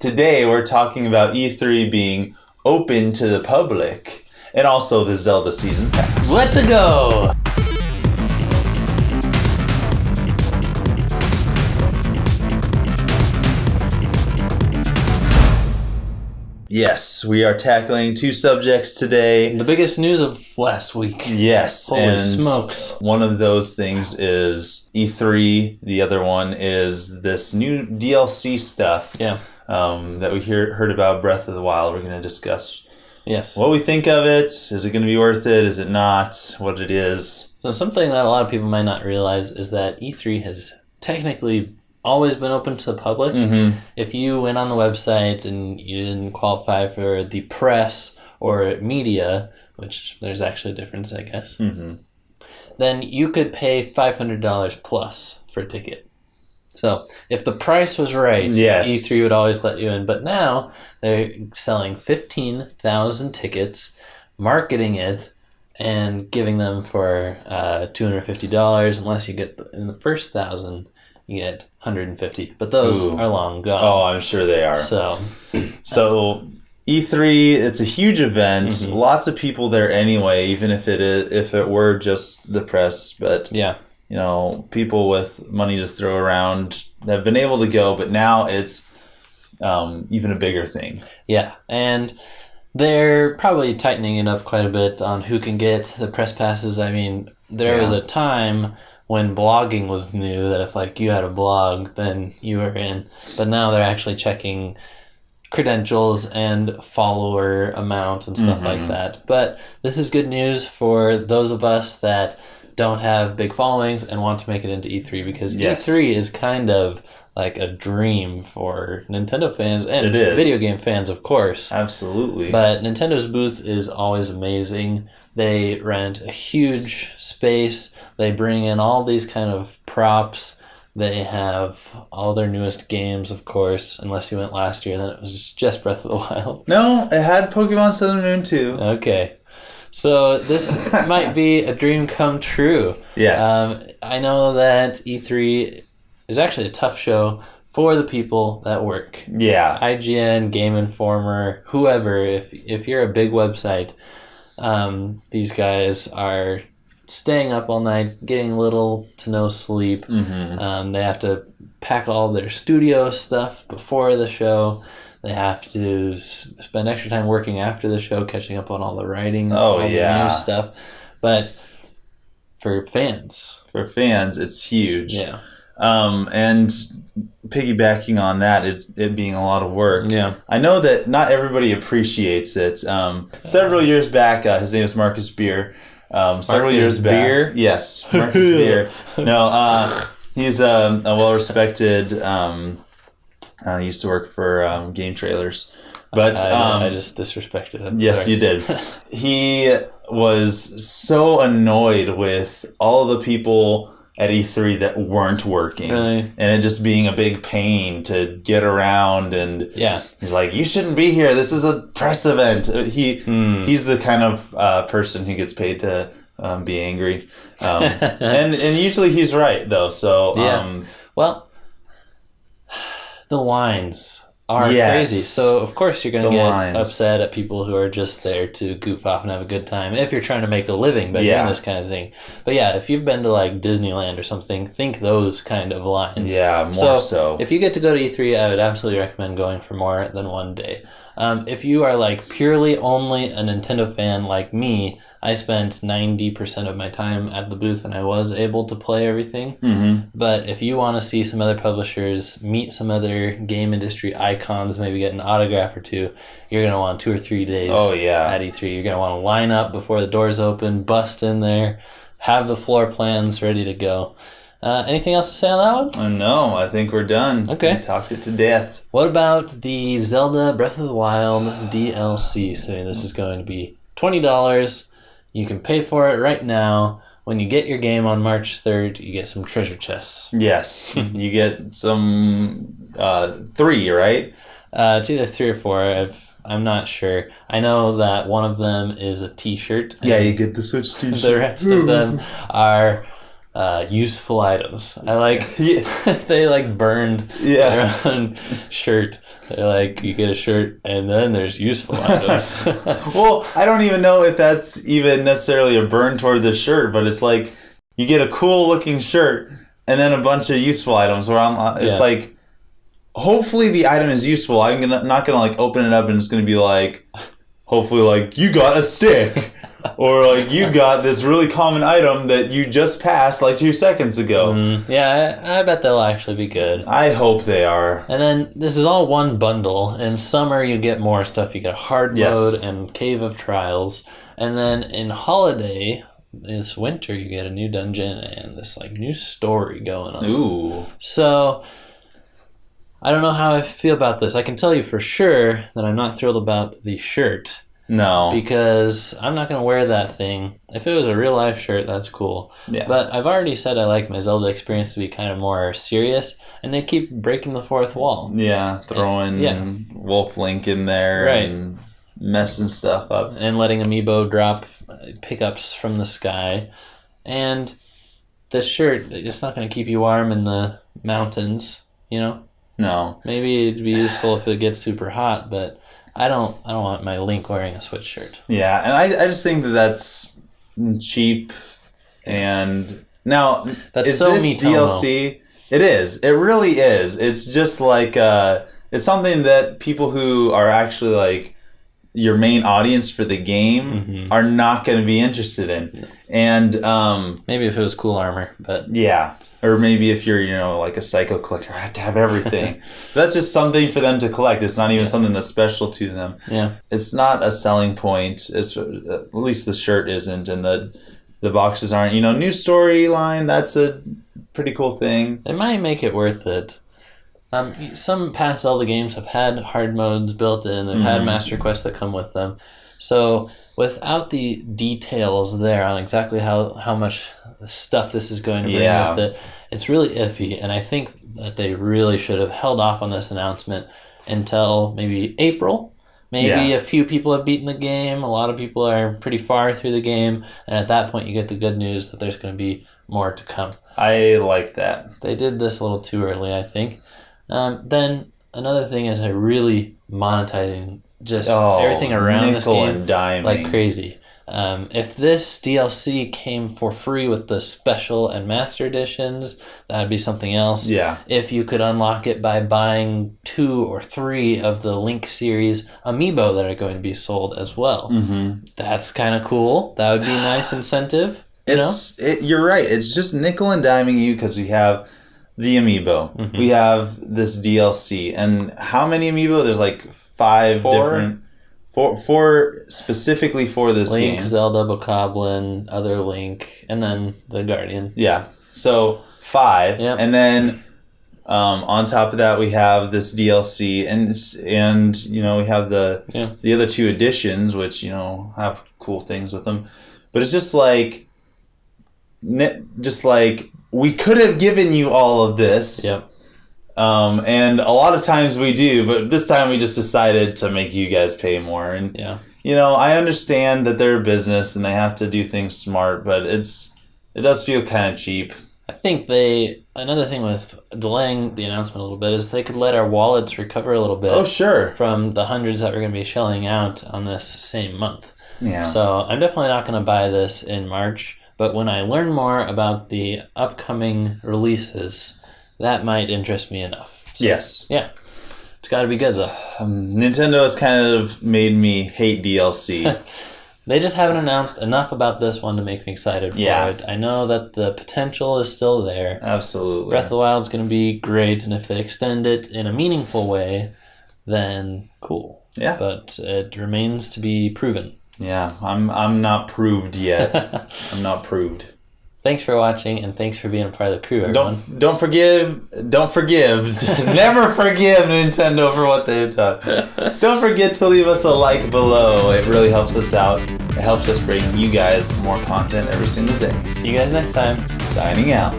Today we're talking about E3 being open to the public and also the Zelda Season Pass. Let's go! Yes, we are tackling two subjects today. The biggest news of last week. Yes. Holy smokes. One of those things is E3. The other one is this new DLC stuff. Yeah. That we heard about Breath of the Wild. We're going to discuss what we think of it. Is it going to be worth it? Is it not? What it is? So something that a lot of people might not realize is that E3 has technically always been open to the public. Mm-hmm. If you went on the website and you didn't qualify for the press or media, which there's actually a difference, I guess, then you could pay $500 plus for a ticket. So if the price was right, E3 would always let you in. But now they're selling 15,000 tickets, marketing it, and giving them for $250. Unless you get in the first 1,000, you get 150. But those are long gone. Oh, I'm sure they are. So E3, it's a huge event. Lots of people there anyway, even if it were just the press. But yeah. You know, people with money to throw around have been able to go, but now it's even a bigger thing. Yeah, and they're probably tightening it up quite a bit on who can get the press passes. I mean, there was a time when blogging was new that if you had a blog, then you were in. But now they're actually checking credentials and follower amount and stuff like that. But this is good news for those of us that don't have big followings and want to make it into E3, because E3 is kind of like a dream for Nintendo fans and video game fans, of course. Absolutely. But Nintendo's booth is always amazing. They rent a huge space. They bring in all these kind of props. They have all their newest games, of course. Unless you went last year, then it was just Breath of the Wild. No, it had Pokemon Sun and Moon too. Okay. So this might be a dream come true. Yes. I know that E3 is actually a tough show for the people that work. Yeah. IGN, Game Informer, whoever. If you're a big website, these guys are staying up all night, getting little to no sleep. They have to pack all their studio stuff before the show. They have to spend extra time working after the show, catching up on all the writing, all the new stuff. But for fans, it's huge. Yeah. And piggybacking on that, it being a lot of work. Yeah. I know that not everybody appreciates it. Several years back, his name is Marcus Beer. Several years back, yes, Marcus Beer. No, he's a well-respected. He used to work for Game Trailers, but I just disrespected him. Yes, Sorry. you did. He was so annoyed with all the people at E3 that weren't working, and it just being a big pain to get around. And he's like, "You shouldn't be here. This is a press event." He's the kind of person who gets paid to be angry, and usually he's right though. So well. The lines are crazy. So, of course, you're going to get upset at people who are just there to goof off and have a good time if you're trying to make a living by doing this kind of thing. But yeah, if you've been to like Disneyland or something, think those kind of lines. Yeah, more so. If you get to go to E3, I would absolutely recommend going for more than one day. If you are like purely only a Nintendo fan like me, I spent 90% of my time at the booth and I was able to play everything. But if you want to see some other publishers, meet some other game industry icons, maybe get an autograph or two, you're going to want 2 or 3 days at E3. You're going to want to line up before the doors open, bust in there, have the floor plans ready to go. Anything else to say on that one? No, I think we're done. Okay. We talked it to death. What about the Zelda Breath of the Wild DLC? So this is going to be $20. You can pay for it right now. When you get your game on March 3rd, you get some treasure chests. Yes. You get some 3, right? It's either 3 or 4. I'm not sure. I know that one of them is a t-shirt. Yeah, you get the Switch t-shirt. The rest of them are useful items. I like they like burned their own shirt. They're like, you get a shirt and then there's useful items. Well, I don't even know if that's even necessarily a burn toward the shirt, but it's like you get a cool looking shirt and then a bunch of useful items where it's like, hopefully the item is useful. I'm not gonna like open it up and it's gonna be like, hopefully like you got a stick. Or like you got this really common item that you just passed like 2 seconds ago. I bet they'll actually be good. I hope they are. And then this is all one bundle. In summer you get more stuff. You get hard mode and Cave of Trials. And then in holiday, this winter, you get a new dungeon and this like new story going on. Ooh. So I don't know how I feel about this. I can tell you for sure that I'm not thrilled about the shirt. No. Because I'm not going to wear that thing. If it was a real life shirt, that's cool. Yeah. But I've already said I like my Zelda experience to be kind of more serious, and they keep breaking the fourth wall. Yeah, throwing Wolf Link in there and messing stuff up. And letting Amiibo drop pickups from the sky. And this shirt, it's not going to keep you warm in the mountains, you know? No. Maybe it'd be useful if it gets super hot, but I don't want my Link wearing a Switch shirt. Yeah, and I just think that's cheap. And now, that's is so this Miitomo. DLC? It is. It really is. It's just like it's something that people who are actually like your main audience for the game are not going to be interested in. And maybe if it was cool armor, but yeah. Or maybe if you're, like a psycho collector, I have to have everything. That's just something for them to collect. It's not even something that's special to them. Yeah. It's not a selling point. At least the shirt isn't, and the boxes aren't. New storyline, that's a pretty cool thing. It might make it worth it. Some past Zelda games have had hard modes built in. They've had master quests that come with them. So without the details there on exactly how much stuff this is going to bring with it, it's really iffy. And I think that they really should have held off on this announcement until maybe April. Maybe a few people have beaten the game. A lot of people are pretty far through the game. And at that point, you get the good news that there's going to be more to come. I like that. They did this a little too early, I think. Then another thing is they're really monetizing just everything around this game like crazy. If this DLC came for free with the special and master editions, that'd be something else. Yeah. If you could unlock it by buying 2 or 3 of the Link series amiibo that are going to be sold as well, that's kind of cool. That would be a nice incentive. You're right. It's just nickel and diming you because we have the amiibo. We have this DLC. And how many amiibo? There's like 5 different... Four specifically for this Link, game. Zelda, Bokoblin, other Link, and then the Guardian. Yeah. So 5. Yep. And then on top of that we have this DLC and we have the other 2 editions which have cool things with them. But it's just like we could have given you all of this. Yep. And a lot of times we do, but this time we just decided to make you guys pay more. And, I understand that they're a business and they have to do things smart, but it does feel kind of cheap. I think another thing with delaying the announcement a little bit is they could let our wallets recover a little bit. Oh, sure. From the hundreds that we're going to be shelling out on this same month. Yeah. So I'm definitely not going to buy this in March, but when I learn more about the upcoming releases, that might interest me enough. So, yes. Yeah. It's got to be good, though. Nintendo has kind of made me hate DLC. They just haven't announced enough about this one to make me excited for it. I know that the potential is still there. Absolutely. Breath of the Wild is going to be great, and if they extend it in a meaningful way, then cool. Yeah. But it remains to be proven. Yeah. I'm not proved yet. I'm not proved. Thanks for watching, and thanks for being a part of the crew, everyone. Don't forgive, never forgive Nintendo for what they've done. Don't forget to leave us a like below. It really helps us out. It helps us bring you guys more content every single day. See you guys next time. Signing out.